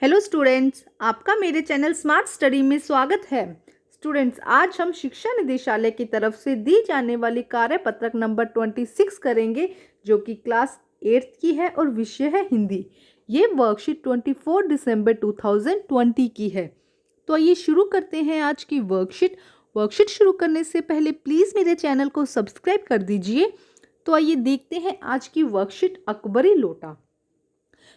Hello students, आपका मेरे channel smart study में स्वागत है। स्टूडेंट्स, आज हम शिक्षा निदेशालय की तरफ से दी जाने वाली कार्यपत्रक नंबर 26 करेंगे, जो कि क्लास 8th की है और विषय है हिंदी। ये वर्कशीट 24 दिसंबर 2020 की है। तो आइए शुरू करते हैं आज की वर्कशीट शुरू करने से पहले प्लीज़ मेरे चैनल को सब्सक्राइब कर दीजिए। तो आइए देखते हैं आज की वर्कशीट अकबरी लोटा।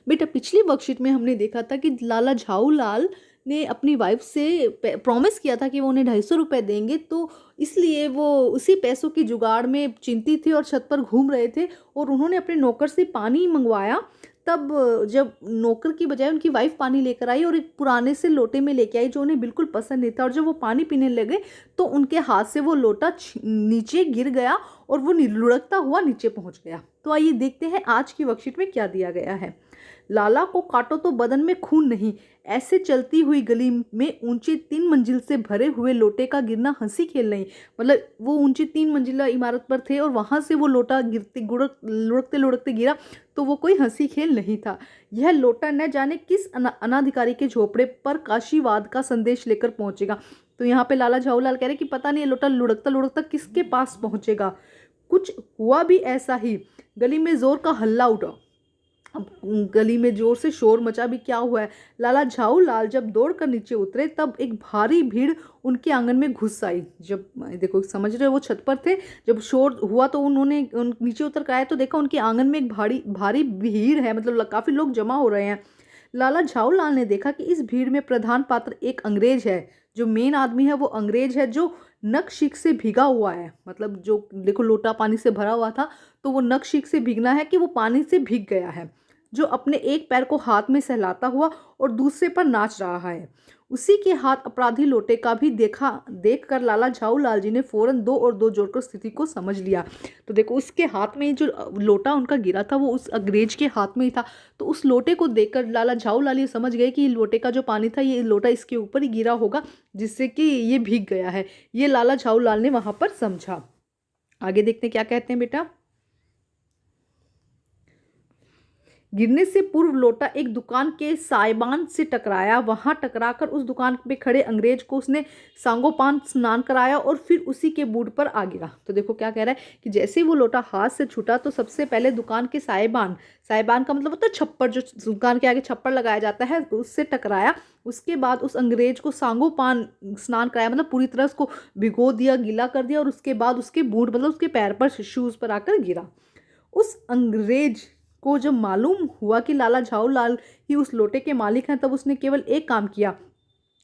बेटा, पिछली वर्कशीट में हमने देखा था कि लाला झाऊ लाल ने अपनी वाइफ से प्रॉमिस किया था कि वो उन्हें 250 रुपये देंगे, तो इसलिए वो उसी पैसों की जुगाड़ में चिंतित थे और छत पर घूम रहे थे और उन्होंने अपने नौकर से पानी मंगवाया। तब जब नौकर की बजाय उनकी वाइफ पानी लेकर आई और एक पुराने से लोटे में लेके आई जो उन्हें बिल्कुल पसंद नहीं था, और जब वो पानी पीने लगे तो उनके हाथ से वो लोटा नीचे गिर गया और वो लुढ़कता हुआ नीचे पहुंच गया। तो आइए देखते हैं आज की वर्कशीट में क्या दिया गया है। लाला को काटो तो बदन में खून नहीं, ऐसे चलती हुई गली में ऊंची 3 मंजिल से भरे हुए लोटे का गिरना हंसी खेल नहीं। मतलब वो ऊंची 3 मंजिला इमारत पर थे और वहां से वो लोटा गिरते लुढ़कते लुढ़कते गिरा, तो वो कोई हंसी खेल नहीं था। यह लोटा न जाने किस अनाधिकारी के झोपड़े पर काशीवाद का संदेश लेकर पहुंचेगा। तो यहाँ पे लाला झाऊलाल कह रहे कि पता नहीं ये लोटा लुढ़कता लुढ़कता किसके पास पहुंचेगा। कुछ हुआ भी ऐसा ही। गली में जोर का हल्ला उठा। अब गली में जोर से शोर मचा। भी क्या हुआ है? लाला झाऊ लाल जब दौड़कर नीचे उतरे तब एक भारी भीड़ उनके आंगन में घुस आई। जब देखो, समझ रहे हो, वो छत पर थे। जब शोर हुआ तो उन्होंने नीचे उतर कर आए तो देखा उनके आंगन में एक भारी भारी भीड़ है, मतलब काफी लोग जमा हो रहे हैं। लाला झाऊ लाल ने देखा कि इस भीड़ में प्रधान पात्र एक अंग्रेज है। जो मेन आदमी है वो अंग्रेज है, जो नक-शिक से भीगा हुआ है। मतलब जो देखो, लोटा पानी से भरा हुआ था तो वो नक-शिक से भीगना है कि वो पानी से भीग गया है। जो अपने एक पैर को हाथ में सहलाता हुआ और दूसरे पर नाच रहा है। उसी के हाथ अपराधी लोटे का भी देखकर लाला झाऊ लाल जी ने फौरन 2 और 2 जोड़कर स्थिति को समझ लिया। तो देखो, उसके हाथ में जो लोटा उनका गिरा था वो उस अंग्रेज के हाथ में ही था। तो उस लोटे को देखकर लाला झाऊ लाल ये समझ गए कि लोटे का जो पानी था ये लोटा इसके ऊपर ही गिरा होगा, जिससे कि ये भीग गया है। ये लाला झाऊ लाल ने वहां पर समझा। आगे देखते हैं क्या कहते हैं बेटा। गिरने से पूर्व लोटा एक दुकान के साइबान से टकराया। वहां टकराकर उस दुकान पे खड़े अंग्रेज को उसने सांगोपान स्नान कराया और फिर उसी के बूट पर आ गिरा। तो देखो क्या कह रहा है कि जैसे ही वो लोटा हाथ से छूटा तो सबसे पहले दुकान के साइबान का मतलब होता है छप्पर, जो दुकान के आगे छप्पर लगाया जाता है, तो उससे टकराया। उसके बाद उस अंग्रेज को सांगोपान स्नान कराया, मतलब पूरी तरह उसको भिगो दिया, गीला कर दिया, और उसके बाद उसके बूट मतलब उसके पैर पर, शूज पर आकर गिरा। उस अंग्रेज को जब मालूम हुआ कि लाला झाऊ लाल ही उस लोटे के मालिक हैं, तब उसने केवल एक काम किया,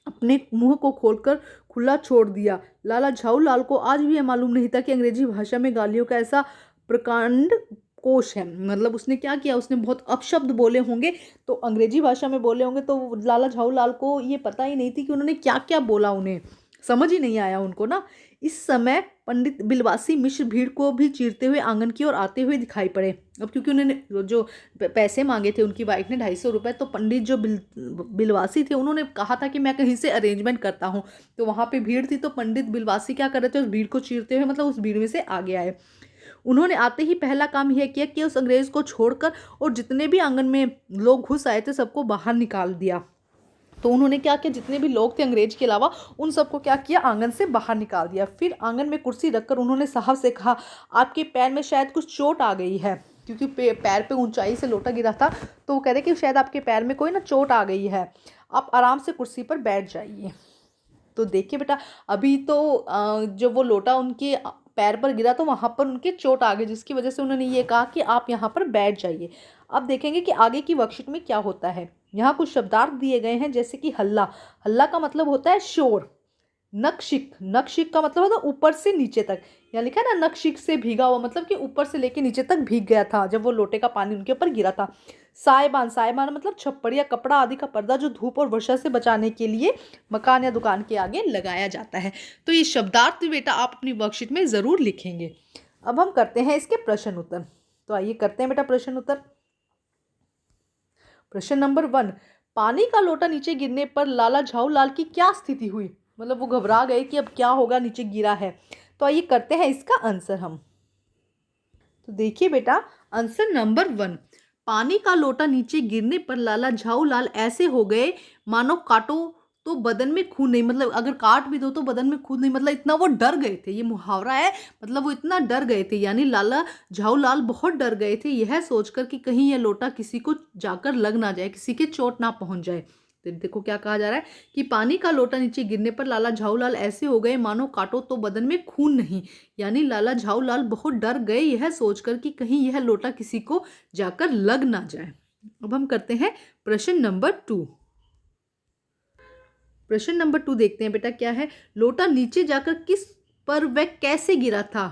अपने मुंह को खोलकर खुला छोड़ दिया। लाला झाऊ लाल को आज भी यह मालूम नहीं था कि अंग्रेजी भाषा में गालियों का ऐसा प्रकांड कोश है। मतलब उसने क्या किया, उसने बहुत अपशब्द बोले होंगे, तो अंग्रेजी भाषा में बोले होंगे, तो लाला झाऊ लाल को ये पता ही नहीं थी कि उन्होंने क्या क्या बोला, उन्हें समझ ही नहीं आया उनको ना। इस समय पंडित बिलवासी मिश्र भीड़ को भी चीरते हुए आंगन की ओर आते हुए दिखाई पड़े। अब क्योंकि उन्होंने जो पैसे मांगे थे उनकी वाइफ ने 250 रुपये, तो पंडित जो बिलवासी थे उन्होंने कहा था कि मैं कहीं से अरेंजमेंट करता हूँ। तो वहाँ पे भीड़ थी, तो पंडित बिलवासी क्या कर रहे थे, उस भीड़ को चीरते हुए मतलब उस भीड़ में से आगे आए। उन्होंने आते ही पहला काम यह किया कि उस अंग्रेज को छोड़कर और जितने भी आंगन में लोग घुस आए थे सबको बाहर निकाल दिया। तो उन्होंने क्या किया, जितने भी लोग थे अंग्रेज के अलावा उन सबको क्या किया, आंगन से बाहर निकाल दिया। फिर आंगन में कुर्सी रखकर उन्होंने साहब से कहा, आपके पैर में शायद कुछ चोट आ गई है, क्योंकि पैर पे ऊंचाई से लोटा गिरा था। तो वो कह रहे कि शायद आपके पैर में कोई ना चोट आ गई है, आप आराम से कुर्सी पर बैठ जाइए। तो देखिए बेटा, अभी तो जब वो लोटा उनके पैर पर गिरा तो वहां पर उनके चोट आ गई, जिसकी वजह से उन्होंने ये कहा कि आप यहाँ पर बैठ जाइए। अब देखेंगे कि आगे की वर्कशीट में क्या होता है। यहाँ कुछ शब्दार्थ दिए गए हैं, जैसे कि हल्ला। हल्ला का मतलब होता है शोर। नक्शिक, नक्शिक का मतलब होता है ऊपर से नीचे तक। यहाँ लिखा है ना, नक्शिक से भीगा हुआ, मतलब कि ऊपर से लेके नीचे तक भीग गया था जब वो लोटे का पानी उनके ऊपर गिरा था। सायबान, सायबान मतलब छप्पर या कपड़ा आदि का पर्दा, जो धूप और वर्षा से बचाने के लिए मकान या दुकान के आगे लगाया जाता है। तो ये शब्दार्थ भी बेटा आप अपनी वर्कशीट में जरूर लिखेंगे। अब हम करते हैं इसके प्रश्न उत्तर। तो आइए करते हैं बेटा प्रश्न उत्तर। प्रश्न नंबर 1, पानी का लोटा नीचे गिरने पर लाला झाऊ लाल की क्या स्थिति हुई? मतलब वो घबरा गए कि अब क्या होगा, नीचे गिरा है। तो आइए करते हैं इसका आंसर हम। तो देखिए बेटा, आंसर नंबर 1, पानी का लोटा नीचे गिरने पर लाला झाऊलाल ऐसे हो गए मानो काटो तो बदन में खून नहीं, मतलब अगर काट भी दो तो बदन में खून नहीं, मतलब इतना वो डर गए थे। ये मुहावरा है, मतलब वो इतना डर गए थे, यानी लाला झाऊलाल बहुत डर गए थे यह सोचकर कि कहीं यह लोटा किसी को जाकर लग ना जाए, किसी के चोट ना पहुंच जाए। तो देखो क्या कहा जा रहा है कि पानी का लोटा नीचे गिरने पर लाला झाऊलाल ऐसे हो गए मानो काटो तो बदन में खून नहीं, यानी लाला झाऊलाल बहुत डर गए यह सोचकर कि कहीं यह लोटा किसी को जाकर लग ना जाए। अब हम करते हैं प्रश्न नंबर 2। प्रश्न नंबर 2 देखते हैं बेटा क्या है। लोटा नीचे जाकर किस पर व कैसे गिरा था,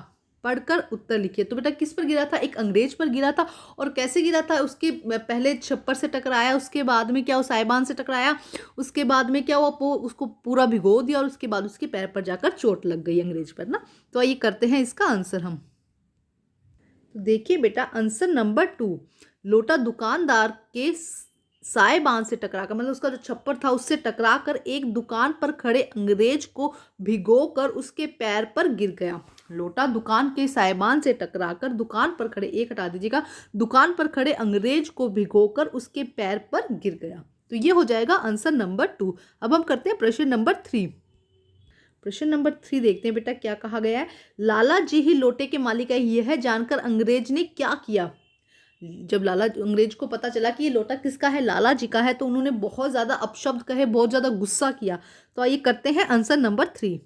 पढ़कर उत्तर लिखिए। तो बेटा किस पर गिरा था, एक अंग्रेज पर गिरा था। और कैसे गिरा था, उसके पहले छप्पर से टकराया, उसके बाद में क्या वो साइबान से टकराया, उसके बाद में क्या हुआ उसको पूरा भिगो दिया और उसके बाद उसके पैर पर जाकर चोट लग गई अंग्रेज पर ना। तो आइए करते हैं इसका आंसर हम। तो देखिए बेटा आंसर नंबर 2, लोटा दुकानदार के साइबान से टकराकर, मतलब उसका जो छप्पर था उससे टकराकर एक दुकान पर खड़े अंग्रेज को भिगोकर उसके पैर पर गिर गया। लोटा दुकान के साइबान से टकराकर दुकान पर खड़े, एक हटा दीजिएगा, दुकान पर खड़े अंग्रेज को भिगोकर उसके पैर पर गिर गया। तो ये हो जाएगा आंसर नंबर 2। अब हम करते हैं प्रश्न नंबर 3। प्रश्न नंबर 3 देखते हैं बेटा क्या कहा गया है। लाला जी ही लोटे के मालिक है, यह जानकर अंग्रेज ने क्या किया। जब लाला अंग्रेज को पता चला कि ये लोटा किसका है, लाला जी का है, तो उन्होंने बहुत ज्यादा अपशब्द कहे, बहुत ज्यादा गुस्सा किया। तो आइए करते हैं आंसर नंबर 3।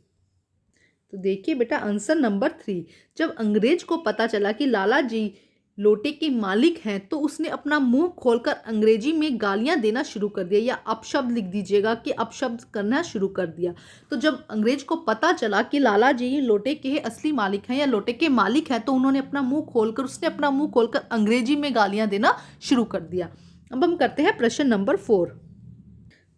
तो देखिए बेटा आंसर नंबर 3, जब अंग्रेज को पता चला कि लाला जी लोटे के मालिक हैं तो उसने अपना मुंह खोलकर अंग्रेजी में गालियां देना शुरू कर दिया, या अपशब्द लिख दीजिएगा कि अपशब्द करना शुरू कर दिया। तो जब अंग्रेज को पता चला कि लाला जी लोटे के असली मालिक हैं या लोटे के मालिक हैं तो उन्होंने अपना मुंह खोलकर, उसने अपना मुंह खोलकर अंग्रेजी में गालियां देना शुरू कर दिया। अब हम करते हैं प्रश्न नंबर 4।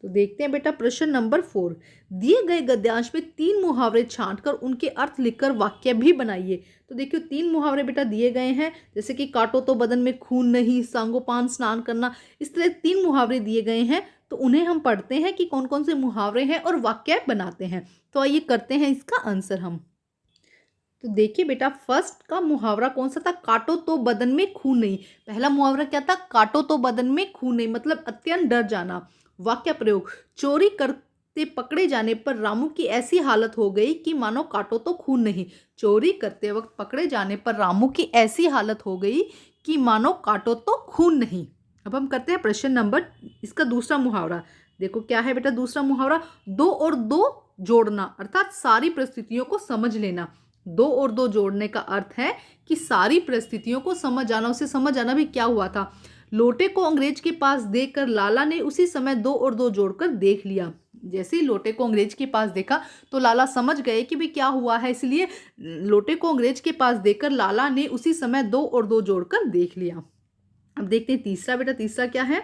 तो देखते हैं बेटा प्रश्न नंबर 4, दिए गए गद्यांश में 3 मुहावरे छांटकर उनके अर्थ लिखकर वाक्य भी बनाइए। तो देखियो 3 मुहावरे बेटा दिए गए हैं, जैसे कि काटो तो बदन में खून नहीं, सांगोपान स्नान करना, इस तरह 3 मुहावरे दिए गए हैं। तो उन्हें हम पढ़ते हैं कि कौन कौन से मुहावरे हैं और वाक्य बनाते हैं। तो आइए करते हैं इसका आंसर हम। तो देखिए बेटा फर्स्ट का मुहावरा कौन सा था, काटो तो बदन में खून नहीं। पहला मुहावरा क्या था, काटो तो बदन में खून नहीं, मतलब अत्यंत डर जाना। वाक्य प्रयोग, चोरी करते पकड़े जाने पर रामू की ऐसी हालत हो गई कि मानो काटो तो खून नहीं। चोरी करते वक्त पकड़े जाने पर रामू की ऐसी हालत हो गई कि मानो काटो तो खून नहीं। अब हम करते हैं प्रश्न नंबर, इसका दूसरा मुहावरा। देखो क्या है बेटा दूसरा मुहावरा, 2 और 2 जोड़ना, अर्थात सारी परिस्थितियों को समझ लेना। 2 और 2 जोड़ने का अर्थ है कि सारी परिस्थितियों को समझ आना। उसे समझ आना भी क्या हुआ था, लोटे को अंग्रेज के पास देकर लाला ने उसी समय 2 और 2 जोड़कर देख लिया। जैसे ही लोटे को अंग्रेज के पास देखा तो लाला समझ गए कि भाई क्या हुआ है, इसलिए लोटे को अंग्रेज के पास देकर लाला ने उसी समय 2 और 2 जोड़कर देख लिया। अब देखते हैं तीसरा बेटा, तीसरा क्या है,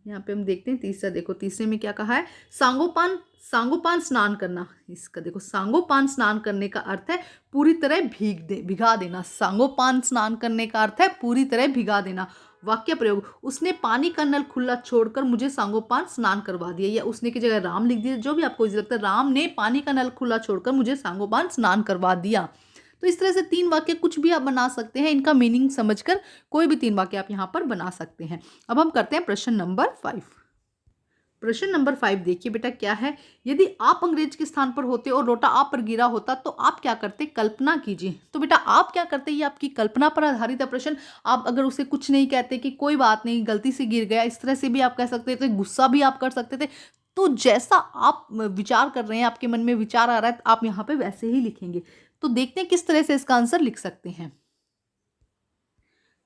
यहाँ पे हम देखते हैं तीसरा। देखो तीसरे में क्या कहा है, सांगोपान स्नान करना। इसका देखो सांगोपान स्नान करने का अर्थ है पूरी तरह भिगा देना। सांगोपान स्नान करने का अर्थ है पूरी तरह भिगा देना। वाक्य प्रयोग, उसने पानी का नल खुला छोड़कर मुझे सांगोपान स्नान करवा दिया, या उसने की जगह राम लिख दिया, जो भी आपको इजी लगता है। राम ने पानी का नल खुला छोड़कर मुझे सांगोपान स्नान करवा दिया। तो इस तरह से 3 वाक्य कुछ भी आप बना सकते हैं, इनका मीनिंग समझकर कोई भी 3 वाक्य आप यहाँ पर बना सकते हैं। अब हम करते हैं प्रश्न नंबर 5। प्रश्न नंबर 5 देखिए बेटा क्या है, यदि आप अंग्रेज के स्थान पर होते और लोटा आप पर गिरा होता तो आप क्या करते, कल्पना कीजिए। तो बेटा आप क्या करते, ये आपकी कल्पना पर आधारित है प्रश्न। आप अगर उसे कुछ नहीं कहते कि कोई बात नहीं गलती से गिर गया, इस तरह से भी आप कह सकते थे, गुस्सा भी आप कर सकते थे। तो जैसा आप विचार कर रहे हैं, आपके मन में विचार आ रहा है, आप यहाँ पे वैसे ही लिखेंगे। तो देखते हैं किस तरह से इसका आंसर लिख सकते हैं।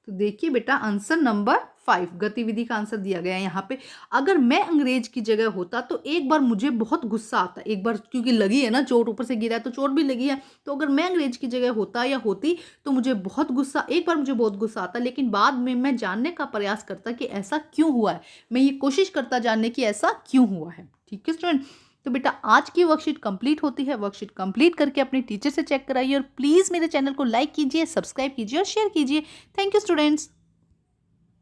तो देखिए बेटा आंसर नंबर 5 गतिविधि का आंसर दिया गया है यहाँ पे। अगर मैं अंग्रेज की जगह होता तो एक बार मुझे बहुत गुस्सा आता, एक बार क्योंकि लगी है ना चोट, ऊपर से गिरा है तो चोट भी लगी है। तो अगर मैं अंग्रेज की जगह होता या होती तो मुझे बहुत गुस्सा, एक बार मुझे बहुत गुस्सा आता, लेकिन बाद में मैं जानने का प्रयास करता कि ऐसा क्यों हुआ है। मैं ये कोशिश करता जानने की ऐसा क्यों हुआ है। ठीक है स्टूडेंट, तो बेटा आज की वर्कशीट कंप्लीट होती है। वर्कशीट कंप्लीट करके अपने टीचर से चेक कराइए और प्लीज़ मेरे चैनल को लाइक कीजिए, सब्सक्राइब कीजिए और शेयर कीजिए। Thank you students.